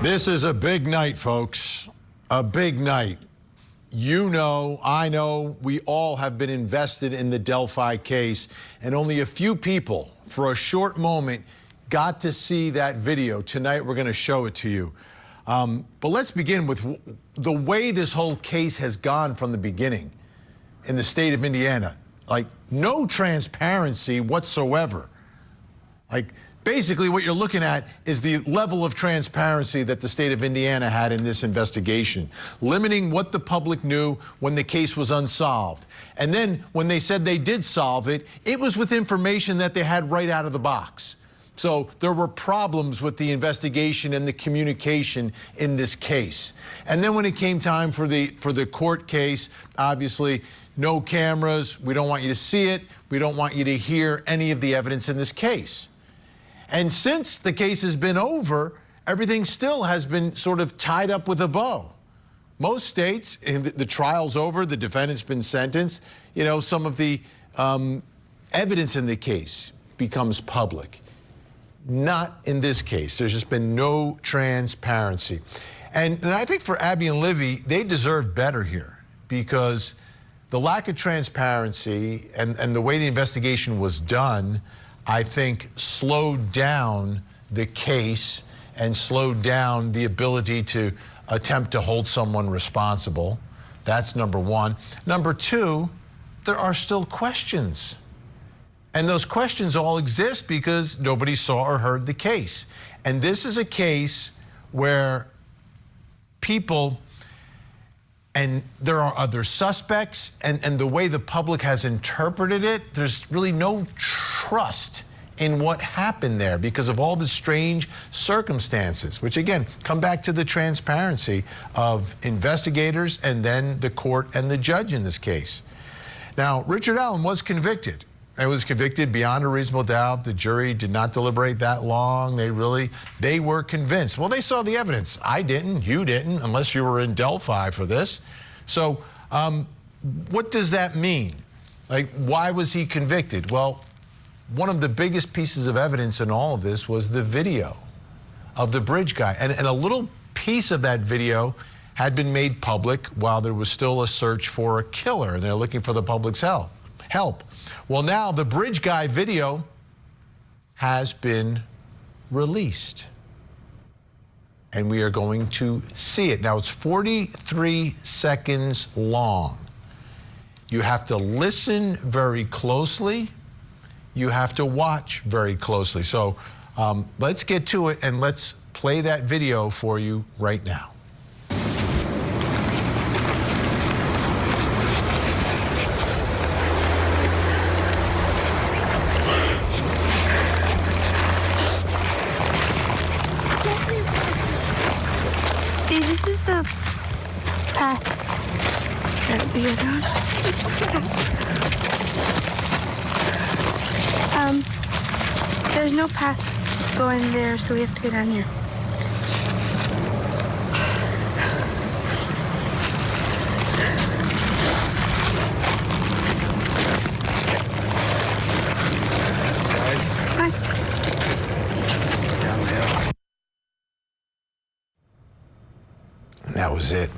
This is a big night, folks. A big night. You know, I know, we all have been invested in the Delphi case, and only a few people, for a short moment, got to see that video. Tonight, we're going to show it to you. But let's begin with the way this whole case has gone from the beginning in the state of Indiana. Like, no transparency whatsoever. Like, basically, what you're looking at is the level of transparency that the state of Indiana had in this investigation, limiting what the public knew when the case was unsolved. And then when they said they did solve it, it was with information that they had right out of the box. So there were problems with the investigation and the communication in this case. And then when it came time for the court case, obviously, no cameras. We don't want you to see it. We don't want you to hear any of the evidence in this case. And since the case has been over, everything still has been sort of tied up with a bow. Most states, the trial's over, the defendant's been sentenced, you know, some of the evidence in the case becomes public. Not in this case. There's just been no transparency. And I think for Abby and Libby, they deserve better here, because the lack of transparency and the way the investigation was done, I think, slowed down the case and slowed down the ability to attempt to hold someone responsible. That's number one. Number two, there are still questions. And those questions all exist because nobody saw or heard the case. And this is a case where people, and there are other suspects, and the way the public has interpreted it, there's really no trust in what happened there because of all the strange circumstances, which again, come back to the transparency of investigators and then the court and the judge in this case. Now, Richard Allen was convicted. He was convicted beyond a reasonable doubt. The jury did not deliberate that long. They were convinced. Well, they saw the evidence. I didn't, you didn't, unless you were in Delphi for this. So what does that mean? Like, why was he convicted? Well, one of the biggest pieces of evidence in all of this was the video of the bridge guy. And a little piece of that video had been made public while there was still a search for a killer, and they're looking for the public's help. Well, now the bridge guy video has been released, and we are going to see it. Now, it's 43 seconds long. You have to listen very closely. You have to watch very closely. So let's get to it, and let's play that video for you right now. See, this is the path that we are on. There's no path going there, so we have to go down here. And that was it.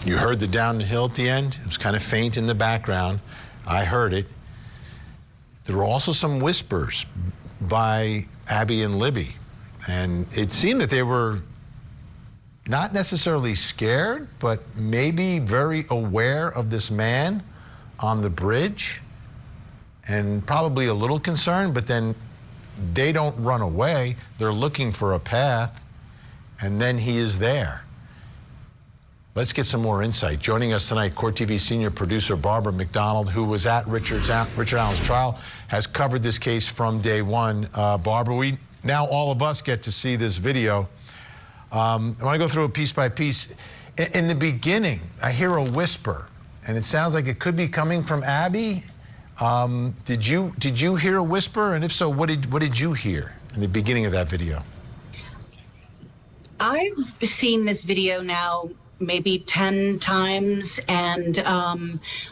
You heard the downhill at the end. It was kind of faint in the background. I heard it. There were also some whispers by Abby and Libby, and it seemed that they were not necessarily scared, but maybe very aware of this man on the bridge, and probably a little concerned, but then they don't run away. They're looking for a path, and then he is there. Let's get some more insight. Joining us tonight, Court TV senior producer Barbara McDonald, who was at Richard Allen's trial, has covered this case from day one. Barbara, now all of us get to see this video. I want to go through it piece by piece. In the beginning, I hear a whisper, and it sounds like it could be coming from Abby. Did you hear a whisper? And if so, what did you hear in the beginning of that video? I've seen this video now maybe 10 times, and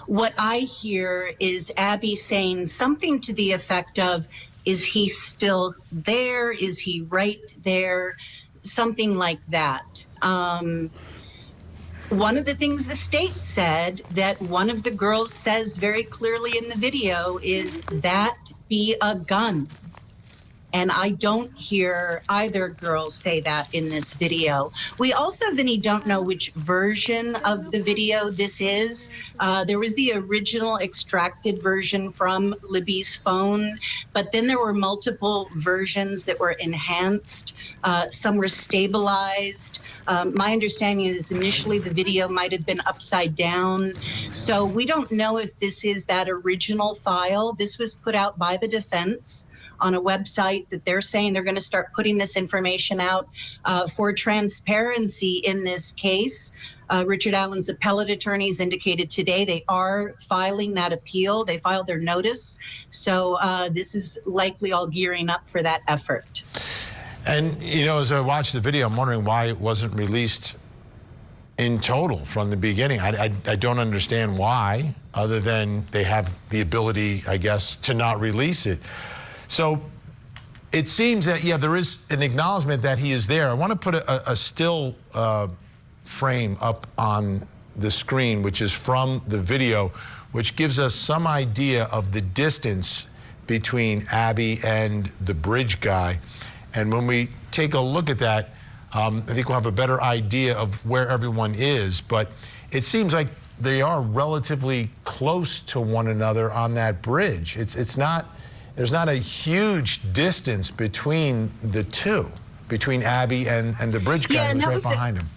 what I hear is Abby saying something to the effect of, is he still there? Is he right there? something like that. One of the things the state said that one of the girls says very clearly in the video is that be a gun. And I don't hear either girl say that in this video. We also, Vinny, don't know which version of the video this is. There was the original extracted version from Libby's phone, but then there were multiple versions that were enhanced. Some were stabilized. My understanding is initially the video might have been upside down. So we don't know if this is that original file. This was put out by the defense on a website that they're saying they're going to start putting this information out for transparency in this case. Richard Allen's appellate attorneys indicated today they are filing that appeal. They filed their notice. So this is likely all gearing up for that effort. And, you know, as I watched the video, I'm wondering why it wasn't released in total from the beginning. I don't understand why, other than they have the ability, I guess, to not release it. So it seems that, yeah, there is an acknowledgement that he is there. I want to put a still frame up on the screen, which is from the video, which gives us some idea of the distance between Abby and the bridge guy. And when we take a look at that, I think we'll have a better idea of where everyone is. But it seems like they are relatively close to one another on that bridge. It's not. There's not a huge distance between the two, between Abby and the bridge guy who's right behind him.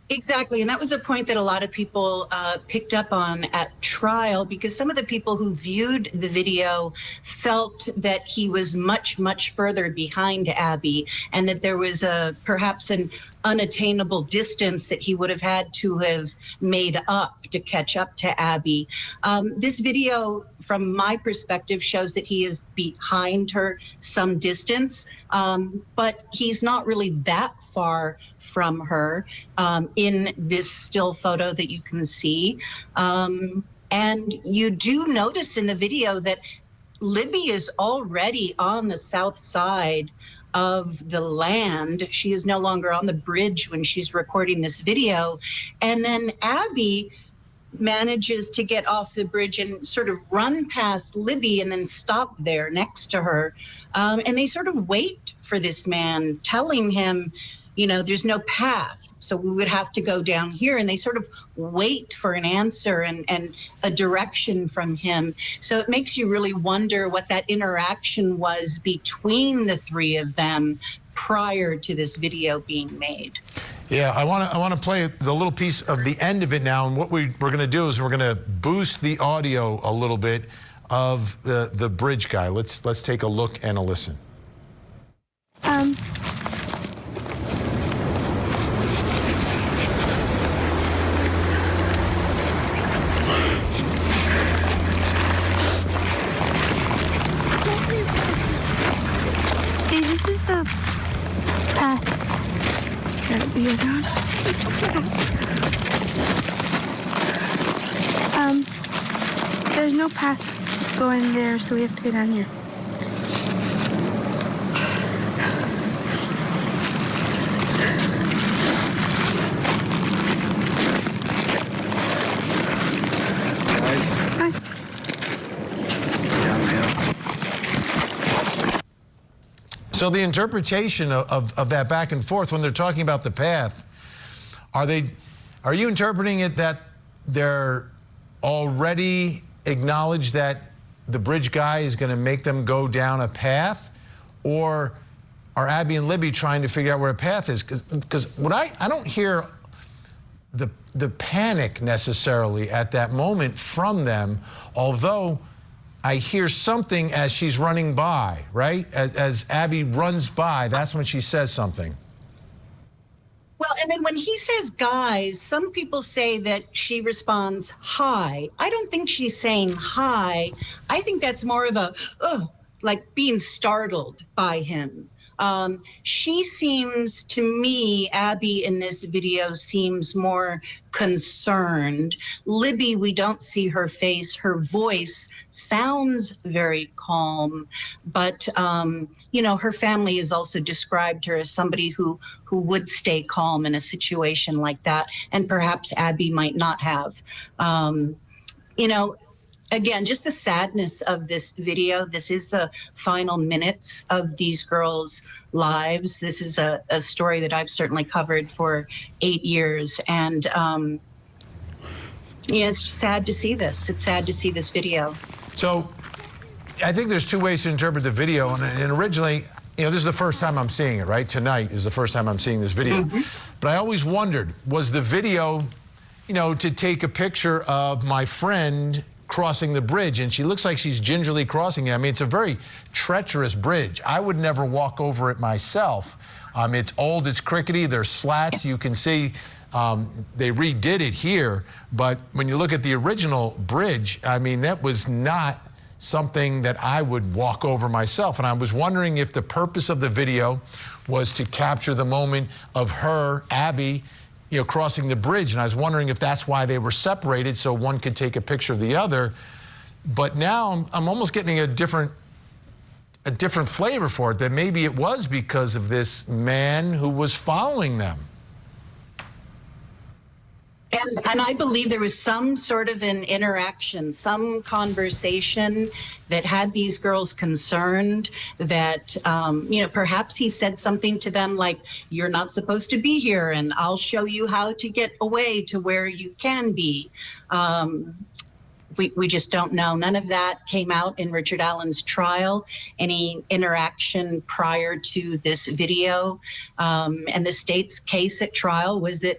Exactly, and that was a point that a lot of people picked up on at trial, because some of the people who viewed the video felt that he was much, much further behind Abby, and that there was perhaps an unattainable distance that he would have had to have made up to catch up to Abby. This video, from my perspective, shows that he is behind her some distance, but he's not really that far from her in this still photo that you can see. And you do notice in the video that Libby is already on the south side of the land. She is no longer on the bridge when she's recording this video. And then Abby manages to get off the bridge and sort of run past Libby and then stop there next to her. And they sort of wait for this man, telling him, you know, there's no path, so we would have to go down here. And they sort of wait for an answer and a direction from him. So it makes you really wonder what that interaction was between the three of them prior to this video being made. Yeah, I want to play the little piece of the end of it now. And what we're going to do is we're going to boost the audio a little bit of the bridge guy. Let's take a look and a listen. See, this is the path that we are on. There's no path going there, so we have to go down here. Hi. So the interpretation of that back and forth when they're talking about the path, are you interpreting it that they're already acknowledged that the bridge guy is going to make them go down a path, or are Abby and Libby trying to figure out where a path is? Because what I don't hear the panic necessarily at that moment from them, although I hear something as she's running by, right? As Abby runs by, that's when she says something. Well, and then when he says guys, some people say that she responds hi. I don't think she's saying hi. I think that's more of a, like being startled by him. She seems, to me, Abby in this video seems more concerned. Libby, we don't see her face. Her voice sounds very calm, but you know, her family has also described her as somebody who would stay calm in a situation like that, and perhaps Abby might not have. You know, again, just the sadness of this video. This is the final minutes of these girls' lives. This is a story that I've certainly covered for 8 years, and yeah, it's sad to see this. It's sad to see this video. So I think there's two ways to interpret the video, and originally, you know, this is the first time I'm seeing it, right? Tonight is the first time I'm seeing this video. But I always wondered, was the video, you know, to take a picture of my friend crossing the bridge, and she looks like she's gingerly crossing it. I mean, it's a very treacherous bridge. I would never walk over it myself. It's old, it's crickety, there's slats. You can see they redid it here, but when you look at the original bridge, I mean, that was not something that I would walk over myself. And I was wondering if the purpose of the video was to capture the moment of her, Abby, you know, crossing the bridge. And I was wondering if that's why they were separated, so one could take a picture of the other. But now I'm almost getting a different flavor for it, that maybe it was because of this man who was following them. And I believe there was some sort of an interaction, some conversation that had these girls concerned that, you know, perhaps he said something to them like, you're not supposed to be here, and I'll show you how to get away to where you can be. We just don't know. None of that came out in Richard Allen's trial, any interaction prior to this video. And the state's case at trial was that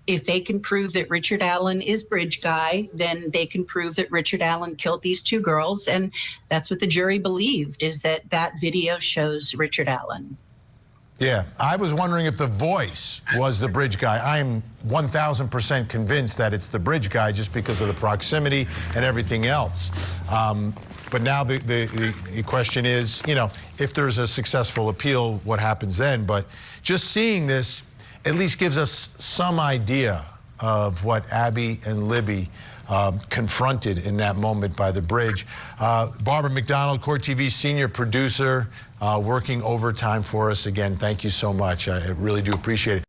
if they can prove that Richard Allen is Bridge Guy, then they can prove that Richard Allen killed these two girls. And that's what the jury believed, is that that video shows Richard Allen. Yeah, I was wondering if the voice was the Bridge Guy. I'm 1,000% convinced that it's the Bridge Guy just because of the proximity and everything else. But now the question is, you know, if there's a successful appeal, what happens then? But just seeing this at least gives us some idea of what Abby and Libby confronted in that moment by the bridge. Barbara McDonald, Court TV senior producer, working overtime for us. Again, thank you so much. I really do appreciate it.